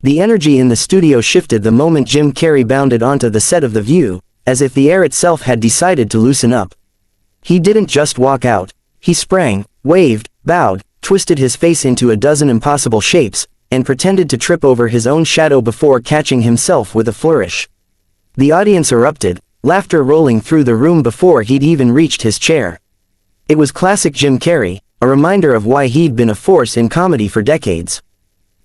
The energy in the studio shifted the moment Jim Carrey bounded onto the set of The View, as if the air itself had decided to loosen up. He didn't just walk out. He sprang, waved, bowed, twisted his face into a dozen impossible shapes, and pretended to trip over his own shadow before catching himself with a flourish. The audience erupted, laughter rolling through the room before he'd even reached his chair. It was classic Jim Carrey, a reminder of why he'd been a force in comedy for decades.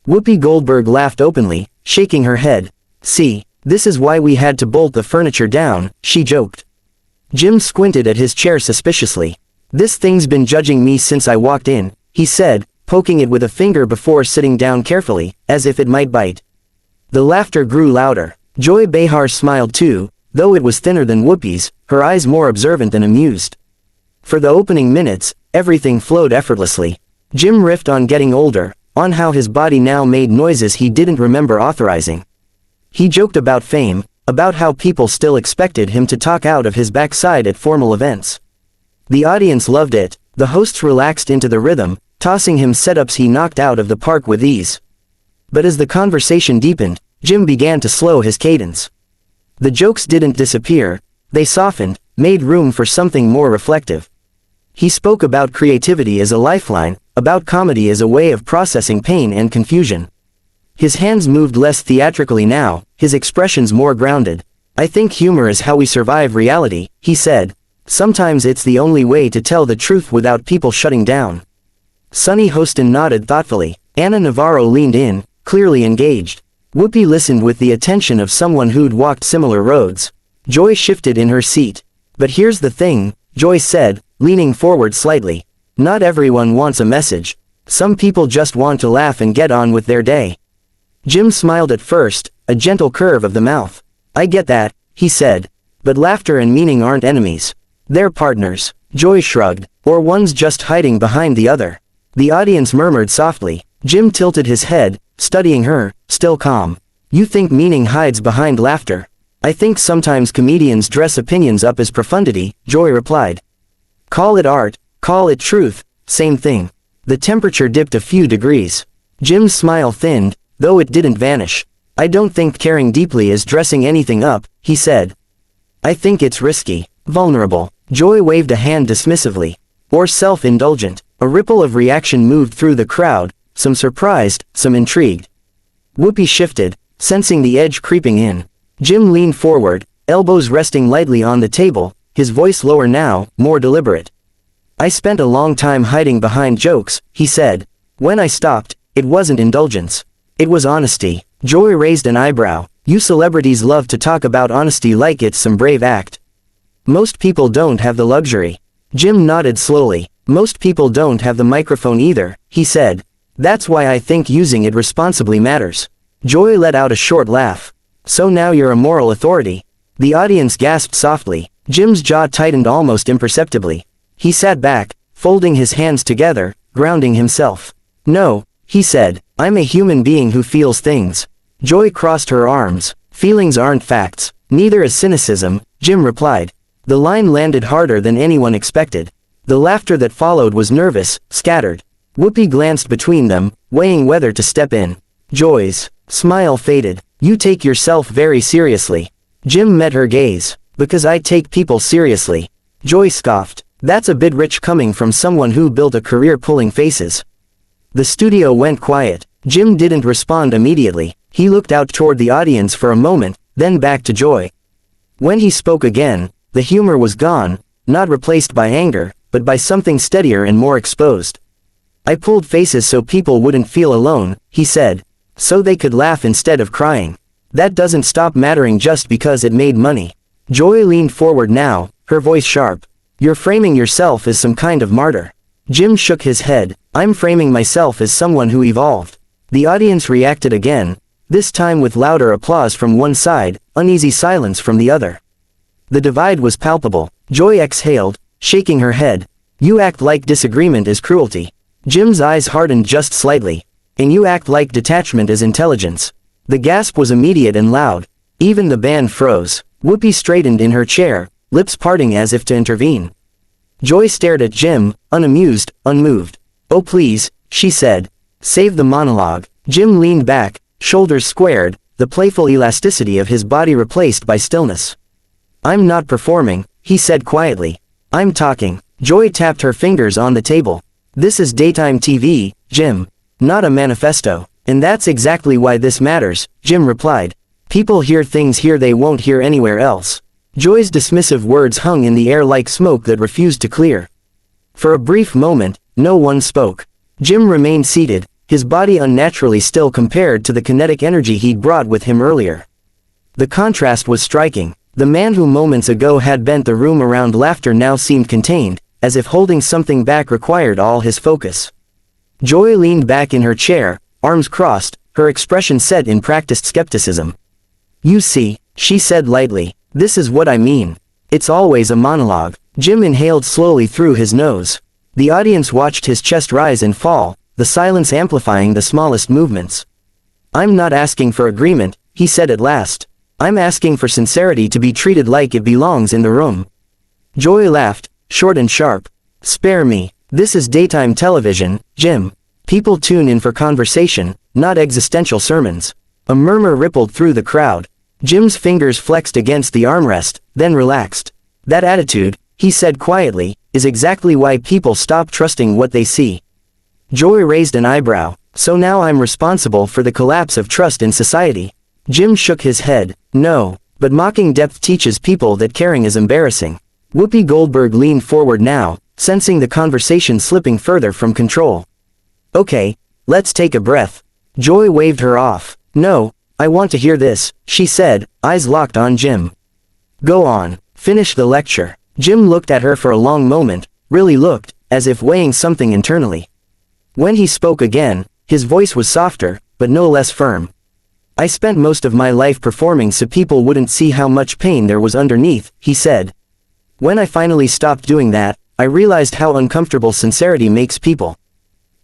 Whoopi Goldberg laughed openly, shaking her head. "See, this is why we had to bolt the furniture down," she joked. Jim squinted at his chair suspiciously. "This thing's been judging me since I walked in," he said, poking it with a finger before sitting down carefully, as if it might bite. The laughter grew louder. Joy Behar smiled too, though it was thinner than Whoopi's, her eyes more observant than amused. For the opening minutes, everything flowed effortlessly. Jim riffed on getting older, on how his body now made noises he didn't remember authorizing. He joked about fame, about how people still expected him to talk out of his backside at formal events. The audience loved it. The hosts relaxed into the rhythm, tossing him setups he knocked out of the park with ease. But as the conversation deepened, Jim began to slow his cadence. The jokes didn't disappear, they softened, made room for something more reflective. He spoke about creativity as a lifeline, about comedy as a way of processing pain and confusion. His hands moved less theatrically now, his expressions more grounded. "I think humor is how we survive reality," he said. "Sometimes it's the only way to tell the truth without people shutting down." Sonny Hostin nodded thoughtfully. Anna Navarro leaned in, clearly engaged. Whoopi listened with the attention of someone who'd walked similar roads. Joy shifted in her seat. "But here's the thing," Joy said, leaning forward slightly. "Not everyone wants a message. Some people just want to laugh and get on with their day." Jim smiled at first, a gentle curve of the mouth. "I get that," he said. "But laughter and meaning aren't enemies. They're partners." Joy shrugged. "Or one's just hiding behind the other." The audience murmured softly. Jim tilted his head, studying her, still calm. "You think meaning hides behind laughter?" "I think sometimes comedians dress opinions up as profundity," Joy replied. "Call it art, call it truth, same thing." The temperature dipped a few degrees. Jim's smile thinned, though it didn't vanish. "I don't think caring deeply is dressing anything up," he said. "I think it's risky, vulnerable." Joy waved a hand dismissively. "Or self-indulgent." A ripple of reaction moved through the crowd, some surprised, some intrigued. Whoopi shifted, sensing the edge creeping in. Jim leaned forward, elbows resting lightly on the table, his voice lower now, more deliberate. "I spent a long time hiding behind jokes," he said. "When I stopped, it wasn't indulgence. It was honesty." Joy raised an eyebrow. "You celebrities love to talk about honesty like it's some brave act. Most people don't have the luxury." Jim nodded slowly. "Most people don't have the microphone either," he said. "That's why I think using it responsibly matters." Joy let out a short laugh. "So now you're a moral authority?" The audience gasped softly. Jim's jaw tightened almost imperceptibly. He sat back, folding his hands together, grounding himself. "No," he said, "I'm a human being who feels things." Joy crossed her arms. "Feelings aren't facts. Neither is cynicism," Jim replied. The line landed harder than anyone expected. The laughter that followed was nervous, scattered. Whoopi glanced between them, weighing whether to step in. Joy's smile faded. "You take yourself very seriously." Jim met her gaze. "Because I take people seriously." Joy scoffed. "That's a bit rich coming from someone who built a career pulling faces." The studio went quiet. Jim didn't respond immediately. He looked out toward the audience for a moment, then back to Joy. When he spoke again, the humor was gone, not replaced by anger, but by something steadier and more exposed. "I pulled faces so people wouldn't feel alone," he said. "So they could laugh instead of crying. That doesn't stop mattering just because it made money." Joy leaned forward now, her voice sharp. "You're framing yourself as some kind of martyr." Jim shook his head. "I'm framing myself as someone who evolved." The audience reacted again, this time with louder applause from one side, uneasy silence from the other. The divide was palpable. Joy exhaled, shaking her head. "You act like disagreement is cruelty." Jim's eyes hardened just slightly. "And you act like detachment is intelligence." The gasp was immediate and loud. Even the band froze. Whoopi straightened in her chair, lips parting as if to intervene. Joy stared at Jim, unamused, unmoved. "Oh please," she said. "Save the monologue." Jim leaned back, shoulders squared, the playful elasticity of his body replaced by stillness. "I'm not performing," he said quietly. "I'm talking." Joy tapped her fingers on the table. "This is daytime TV, Jim. Not a manifesto. And that's exactly why this matters," Jim replied. "People hear things here they won't hear anywhere else." Joy's dismissive words hung in the air like smoke that refused to clear. For a brief moment, no one spoke. Jim remained seated, his body unnaturally still compared to the kinetic energy he'd brought with him earlier. The contrast was striking. The man who moments ago had bent the room around laughter now seemed contained, as if holding something back required all his focus. Joy leaned back in her chair, arms crossed, her expression set in practiced skepticism. "You see," she said lightly, "this is what I mean. It's always a monologue." Jim inhaled slowly through his nose. The audience watched his chest rise and fall, the silence amplifying the smallest movements. "I'm not asking for agreement," he said at last. "I'm asking for sincerity to be treated like it belongs in the room." Joy laughed, short and sharp. "Spare me. This is daytime television, Jim. People tune in for conversation, not existential sermons." A murmur rippled through the crowd. Jim's fingers flexed against the armrest, then relaxed. "That attitude," he said quietly, "is exactly why people stop trusting what they see." Joy raised an eyebrow. "So now I'm responsible for the collapse of trust in society?" Jim shook his head. "No, but mocking depth teaches people that caring is embarrassing." Whoopi Goldberg leaned forward now, sensing the conversation slipping further from control. "Okay, let's take a breath." Joy waved her off. "No, I want to hear this," she said, eyes locked on Jim. "Go on, finish the lecture." Jim looked at her for a long moment, really looked, as if weighing something internally. When he spoke again, his voice was softer, but no less firm. "I spent most of my life performing so people wouldn't see how much pain there was underneath," he said. "When I finally stopped doing that, I realized how uncomfortable sincerity makes people."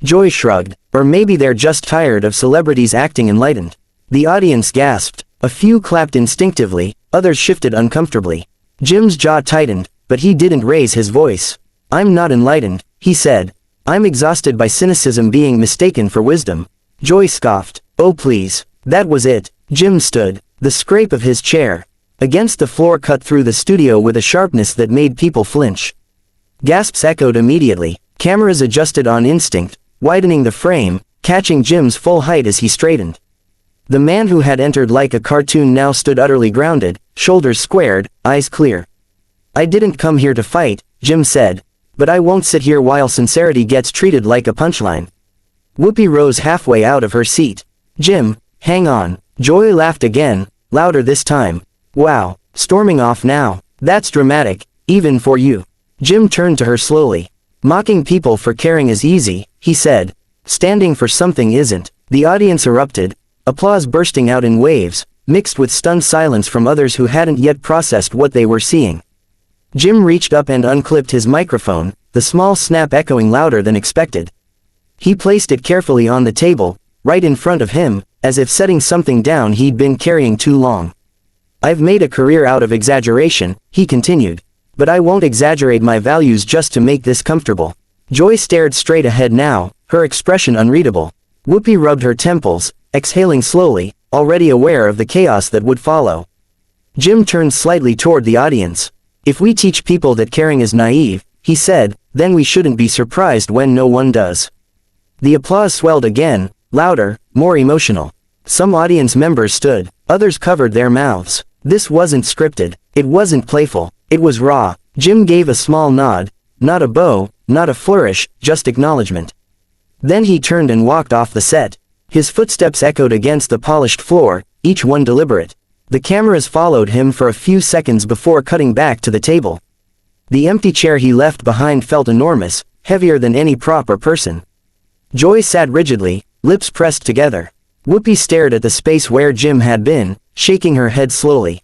Joy shrugged. "Or maybe they're just tired of celebrities acting enlightened." The audience gasped. A few clapped instinctively, others shifted uncomfortably. Jim's jaw tightened, but he didn't raise his voice. "I'm not enlightened," he said. "I'm exhausted by cynicism being mistaken for wisdom." Joy scoffed. "Oh please." That was it. Jim stood. The scrape of his chair against the floor cut through the studio with a sharpness that made people flinch. Gasps echoed immediately. Cameras adjusted on instinct, widening the frame, catching Jim's full height as he straightened. The man who had entered like a cartoon now stood utterly grounded, shoulders squared, eyes clear. "I didn't come here to fight," Jim said. "But I won't sit here while sincerity gets treated like a punchline." Whoopi rose halfway out of her seat. "Jim, hang on." Joy laughed again, louder this time. "Wow, storming off now. That's dramatic, even for you." Jim turned to her slowly. "Mocking people for caring is easy," he said. "Standing for something isn't." The audience erupted, applause bursting out in waves, mixed with stunned silence from others who hadn't yet processed what they were seeing. Jim reached up and unclipped his microphone, the small snap echoing louder than expected. He placed it carefully on the table, right in front of him, as if setting something down he'd been carrying too long. "I've made a career out of exaggeration," he continued. "But I won't exaggerate my values just to make this comfortable." Joy stared straight ahead now, her expression unreadable. Whoopi rubbed her temples, exhaling slowly, already aware of the chaos that would follow. Jim turned slightly toward the audience. "If we teach people that caring is naive," he said, "then we shouldn't be surprised when no one does." The applause swelled again, louder, more emotional. Some audience members stood, others covered their mouths. This wasn't scripted, it wasn't playful, it was raw. Jim gave a small nod, not a bow, not a flourish, just acknowledgement. Then he turned and walked off the set. His footsteps echoed against the polished floor, each one deliberate. The cameras followed him for a few seconds before cutting back to the table. The empty chair he left behind felt enormous, heavier than any prop or person. Joy sat rigidly, lips pressed together. Whoopi stared at the space where Jim had been, shaking her head slowly.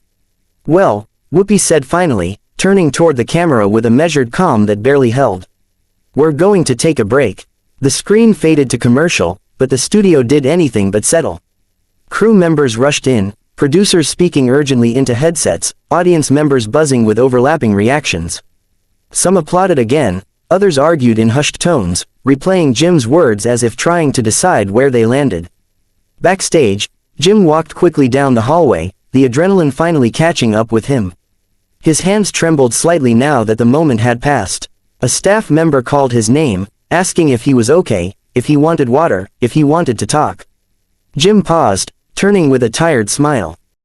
"Well," Whoopi said finally, turning toward the camera with a measured calm that barely held. "We're going to take a break." The screen faded to commercial, but the studio did anything but settle. Crew members rushed in, producers speaking urgently into headsets, audience members buzzing with overlapping reactions. Some applauded again, others argued in hushed tones, replaying Jim's words as if trying to decide where they landed. Backstage, Jim walked quickly down the hallway, the adrenaline finally catching up with him. His hands trembled slightly now that the moment had passed. A staff member called his name, asking if he was okay, if he wanted water, if he wanted to talk. Jim paused, turning with a tired smile.